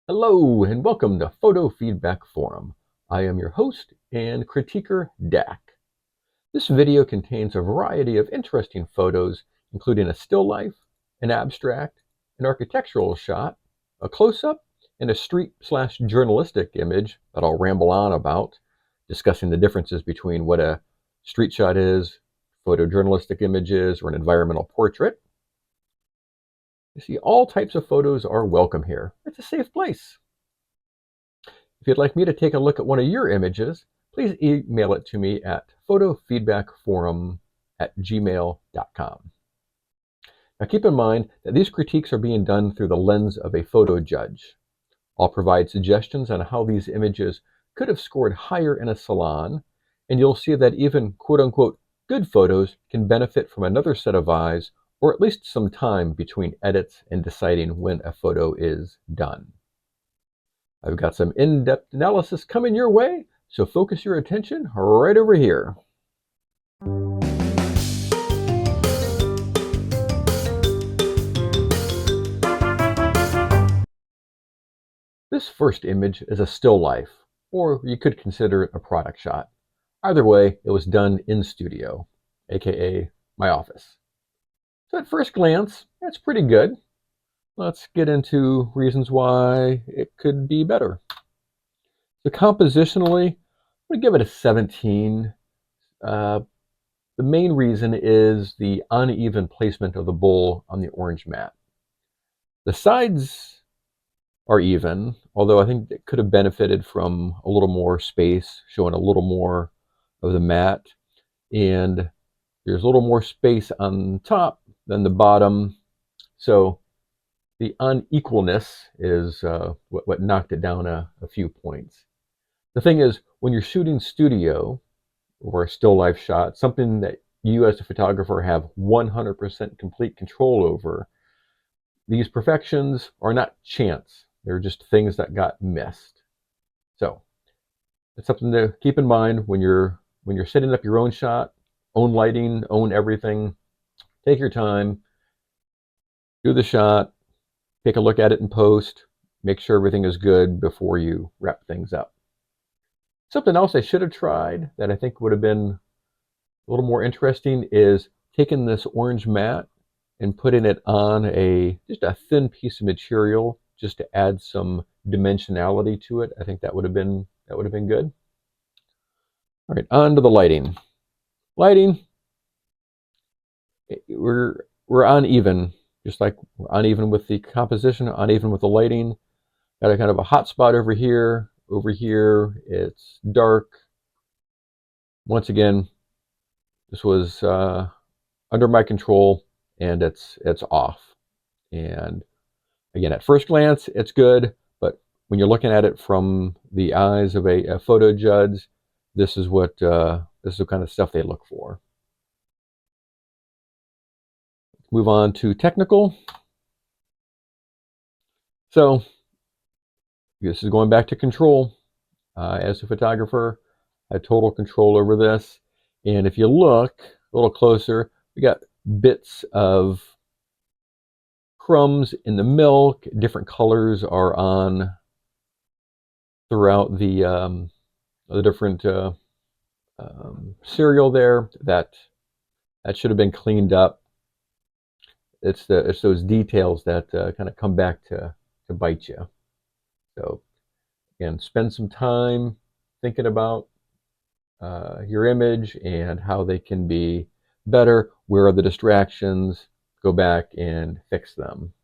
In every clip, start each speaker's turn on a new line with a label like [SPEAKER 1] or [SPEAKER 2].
[SPEAKER 1] Hello and welcome to Photo Feedback Forum. I am your host and critiquer, Dak. This video contains a variety of interesting photos, including a still life, an abstract, an architectural shot, a close-up, and a street/journalistic image that I'll ramble on about, discussing the differences between what a street shot is, photojournalistic image is, or an environmental portrait. You see, all types of photos are welcome here. It's a safe place. If you'd like me to take a look at one of your images, please email it to me at photofeedbackforum@gmail.com. Now keep in mind that these critiques are being done through the lens of a photo judge. I'll provide suggestions on how these images could have scored higher in a salon, and you'll see that even quote-unquote good photos can benefit from another set of eyes, or at least some time between edits and deciding when a photo is done. I've got some in-depth analysis coming your way, so focus your attention right over here. This first image is a still life, or you could consider it a product shot. Either way, it was done in studio, aka my office. So at first glance, that's pretty good. Let's get into reasons why it could be better. So compositionally, I'm going to give it a 17. The main reason is the uneven placement of the bowl on the orange mat. The sides are even, although I think it could have benefited from a little more space, showing a little more of the mat. And there's a little more space on top than the bottom. So the unequalness is what knocked it down a few points. The thing is, when you're shooting studio or a still life shot, something that you as a photographer have 100% complete control over, these perfections are not chance. They're just things that got missed. So it's something to keep in mind when you're setting up your own shot, own lighting, own everything. Take your time, do the shot, take a look at it in post, make sure everything is good before you wrap things up. Something else I should have tried that I think would have been a little more interesting is taking this orange mat and putting it on just a thin piece of material just to add some dimensionality to it. I think that would have been good. All right, on to the lighting. Lighting, we're uneven, just like we're uneven with the composition, uneven with the lighting. Got a kind of a hot spot over here. Over here, it's dark. Once again, this was under my control, and it's off. And again, at first glance, it's good, but when you're looking at it from the eyes of a photo judge, this is the kind of stuff they look for. Move on to technical. So this is going back to control. As a photographer, I have total control over this. And if you look a little closer, we got bits of crumbs in the milk. Different colors are on throughout the different cereal there. That should have been cleaned up. It's those details that kind of come back to bite you. So again, spend some time thinking about your image and how they can be better. Where are the distractions? Go back and fix them.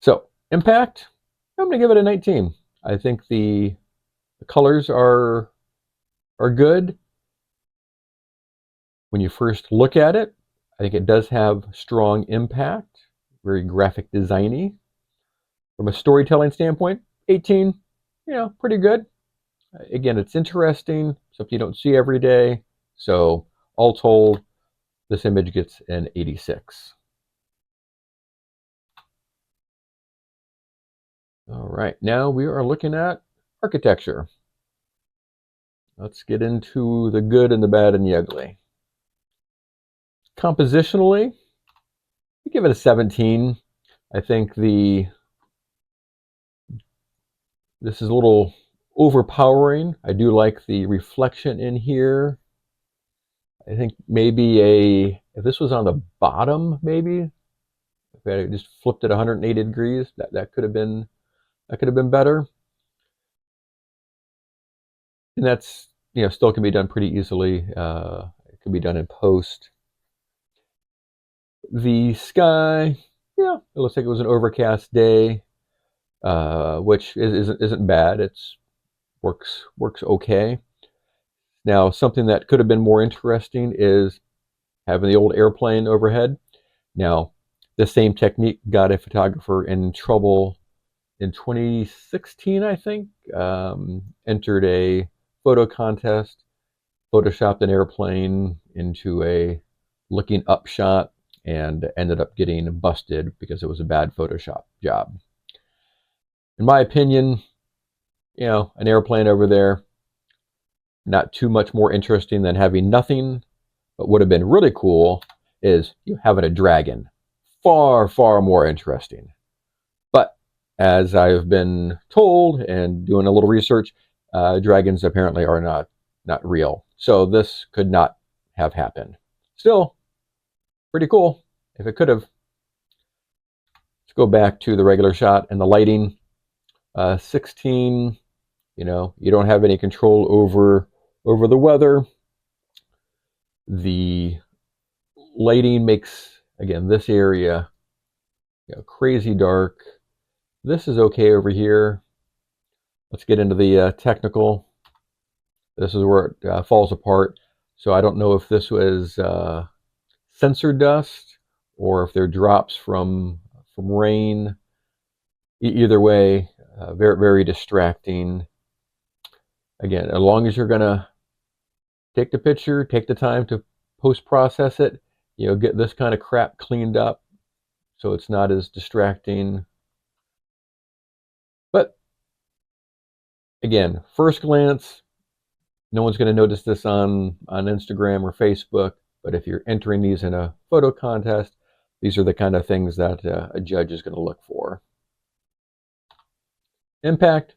[SPEAKER 1] So impact, I'm going to give it a 19. I think the colors are good. When you first look at it, I think it does have strong impact, very graphic designy. From a storytelling standpoint, 18, pretty good. Again, it's interesting, something you don't see every day. So all told, this image gets an 86. All right, now we are looking at architecture. Let's get into the good and the bad and the ugly. Compositionally, we give it a 17. I think the This is a little overpowering. I do like the reflection in here. I think maybe if this was on the bottom, maybe if I just flipped it 180 degrees, that could have been better. And that's, still can be done pretty easily. It can be done in post. The sky, yeah, it looks like it was an overcast day, which isn't bad. It's works okay. Now, something that could have been more interesting is having the old airplane overhead. Now, the same technique got a photographer in trouble in 2016, I think. Entered a photo contest, photoshopped an airplane into a looking up shot, and ended up getting busted because it was a bad Photoshop job. In my opinion, an airplane over there, not too much more interesting than having nothing. But would have been really cool is you having a dragon. Far, far more interesting. But as I've been told and doing a little research, dragons apparently are not real. So this could not have happened. Still, pretty cool if it could have. Let's go back to the regular shot and the lighting. 16, you don't have any control over the weather. The lighting makes, again, this area crazy dark. This is okay over here. Let's get into the technical. This is where it falls apart. So I don't know if this was sensor dust or if they're drops from rain. Either way, very, very distracting. Again, as long as you're gonna take the picture, take the time to post-process it, get this kind of crap cleaned up so it's not as distracting. But again, first glance, no one's going to notice this on Instagram or Facebook, but if you're entering these in a photo contest, these are the kind of things that a judge is going to look for. Impact,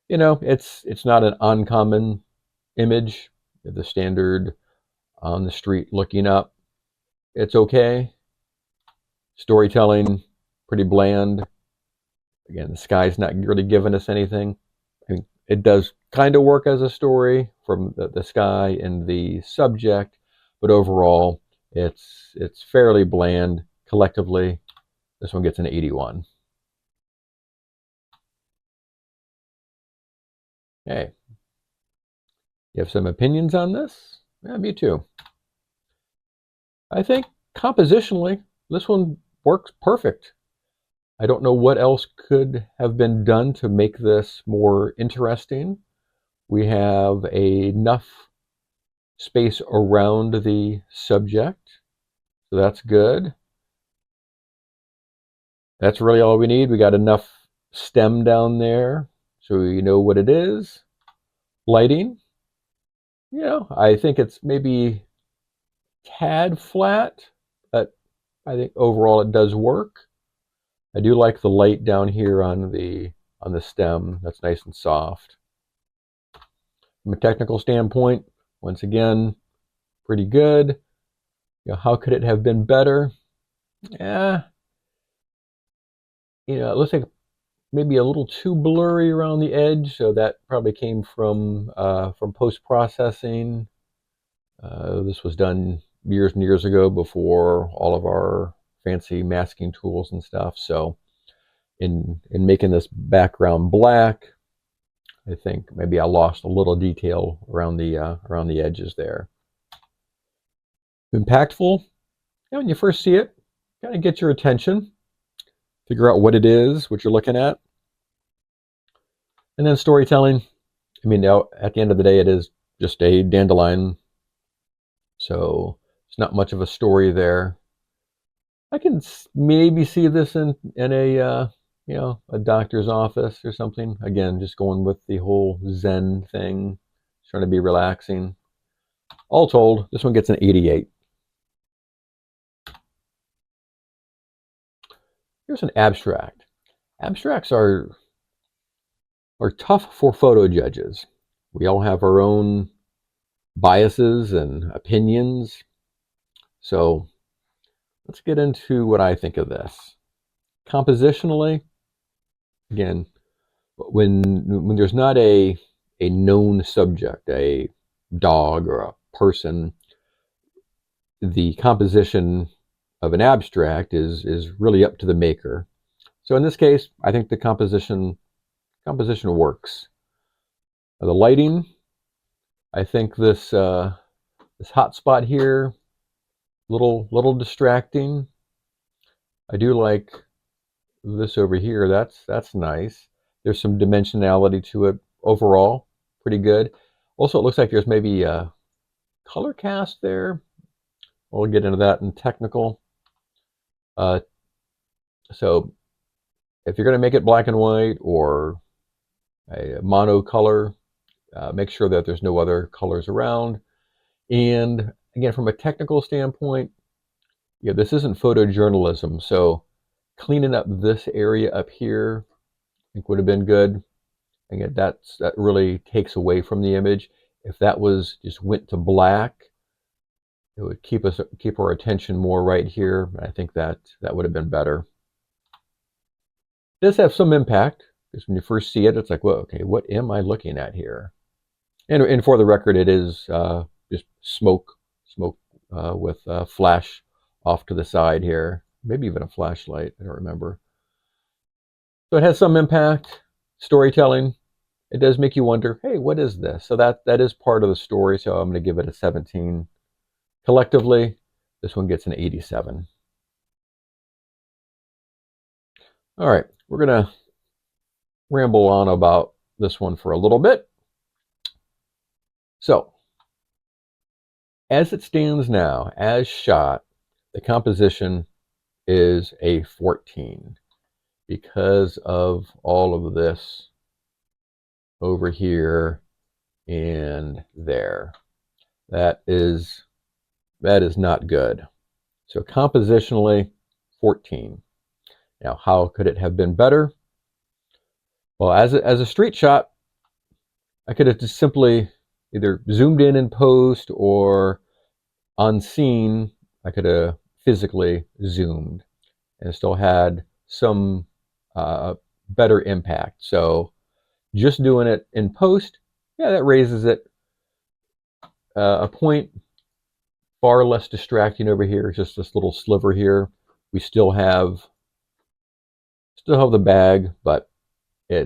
[SPEAKER 1] it's not an uncommon image. The standard on the street looking up, it's okay. Storytelling, pretty bland. Again, the sky's not really giving us anything. I mean, it does kind of work as a story from the sky and the subject, but overall, it's fairly bland. Collectively, this one gets an 81. Hey, you have some opinions on this? Yeah, me too. I think compositionally, this one works perfect. I don't know what else could have been done to make this more interesting. We have enough space around the subject, so that's good. That's really all we need. We got enough stem down there so we know what it is. Lighting, I think it's maybe tad flat, but I think overall it does work. I do like the light down here on the stem. That's nice and soft. From a technical standpoint, once again, pretty good. How could it have been better? Yeah, it looks like maybe a little too blurry around the edge, so that probably came from post processing. This was done years and years ago before all of our fancy masking tools and stuff. So in making this background black, I think maybe I lost a little detail around the edges there. Impactful. When you first see it, kind of get your attention, figure out what it is, what you're looking at, and then storytelling. I mean, now at the end of the day, it is just a dandelion, so it's not much of a story there. I can maybe see this in a doctor's office or something. Again, just going with the whole Zen thing, trying to be relaxing. All told, this one gets an 88. Here's an abstract. Abstracts are are tough for photo judges. We all have our own biases and opinions. So let's get into what I think of this. Compositionally, again, when there's not a known subject, a dog or a person, the composition of an abstract is really up to the maker. So in this case, I think the composition works. The lighting, I think this hot spot here, little distracting. I do like this over here. That's nice. There's some dimensionality to it overall, pretty good. Also, it looks like there's maybe a color cast there. We'll get into that in technical. So if you're going to make it black and white or a monocolor, make sure that there's no other colors around. And again, from a technical standpoint, yeah, this isn't photojournalism, so cleaning up this area up here, I think would have been good. Again, that really takes away from the image. If that was just went to black, it would keep our attention more right here. I think that would have been better. It does have some impact because when you first see it, it's like, well, okay, what am I looking at here? And for the record, it is just smoke with flash off to the side here, maybe even a flashlight. I don't remember. So it has some impact. Storytelling. It does make you wonder, hey, what is this? So that is part of the story. So I'm going to give it a 17. Collectively, this one gets an 87. All right, we're going to ramble on about this one for a little bit. So, as it stands now, as shot, the composition is a 14 because of all of this over here and there. That is not good. So compositionally, 14. Now, how could it have been better? Well, as a street shot, I could have just simply either zoomed in post or on scene, I could have physically zoomed and still had some better impact. So just doing it in post, yeah, that raises it a point. Far less distracting over here. Just this little sliver here. We still have the bag, but we're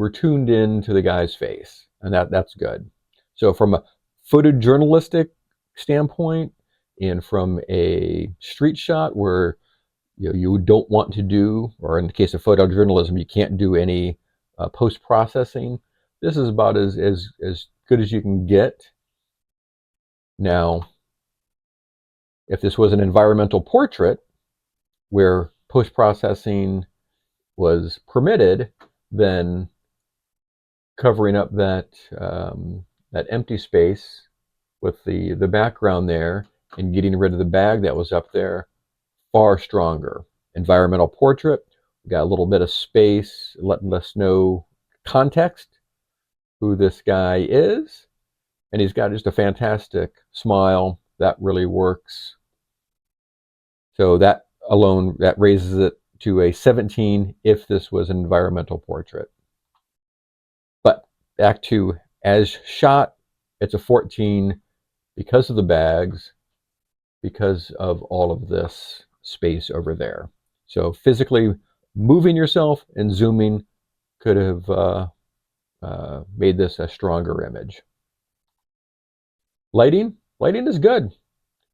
[SPEAKER 1] tuned in to the guy's face, and that's good. So from a photojournalistic standpoint, and from a street shot where you don't want to do, or in the case of photojournalism, you can't do any post processing. This is about as good as you can get. Now, if this was an environmental portrait where post processing was permitted, then covering up that empty space with the background there and getting rid of the bag that was up there, far stronger. Environmental portrait, we got a little bit of space, letting us know context, who this guy is, and he's got just a fantastic smile. That really works. So that alone, that raises it to a 17 if this was an environmental portrait. But back to as shot, it's a 14 because of the bags, because of all of this space over there. So physically moving yourself and zooming could have made this a stronger image. Lighting is good.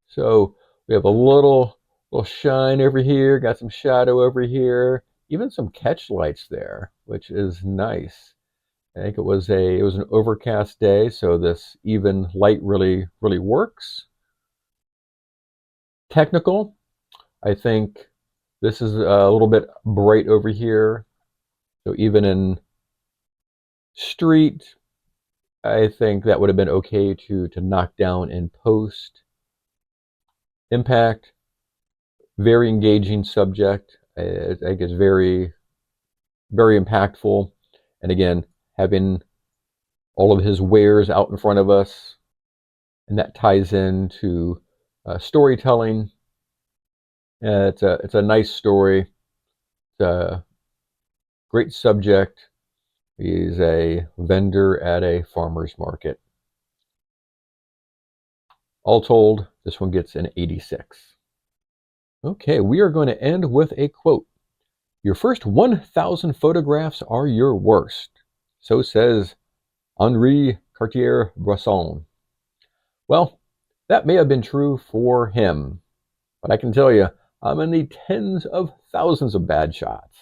[SPEAKER 1] So we have a little shine over here, got some shadow over here, even some catch lights there, which is nice. I think it was an overcast day, so this even light really works. Technical, I think this is a little bit bright over here. So even in street, I think that would have been okay to knock down in post. Impact, very engaging subject. I think it's very very impactful. And again, having all of his wares out in front of us, and that ties into storytelling. It's a nice story. It's a great subject. He's a vendor at a farmer's market. All told, this one gets an 86. Okay, we are going to end with a quote. Your first 1,000 photographs are your worst. So says Henri Cartier-Bresson. Well, that may have been true for him, but I can tell you, I'm in the tens of thousands of bad shots,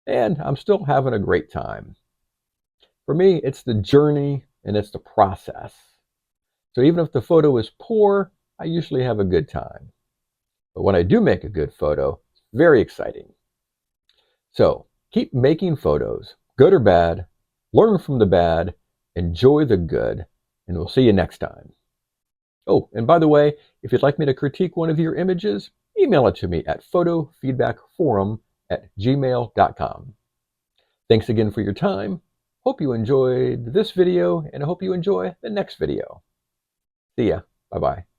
[SPEAKER 1] and I'm still having a great time. For me, it's the journey and it's the process. So even if the photo is poor, I usually have a good time. But when I do make a good photo, it's very exciting. So keep making photos, good or bad, learn from the bad, enjoy the good, and we'll see you next time. Oh, and by the way, if you'd like me to critique one of your images, email it to me at photofeedbackforum@gmail.com. Thanks again for your time. Hope you enjoyed this video, and I hope you enjoy the next video. See ya. Bye-bye.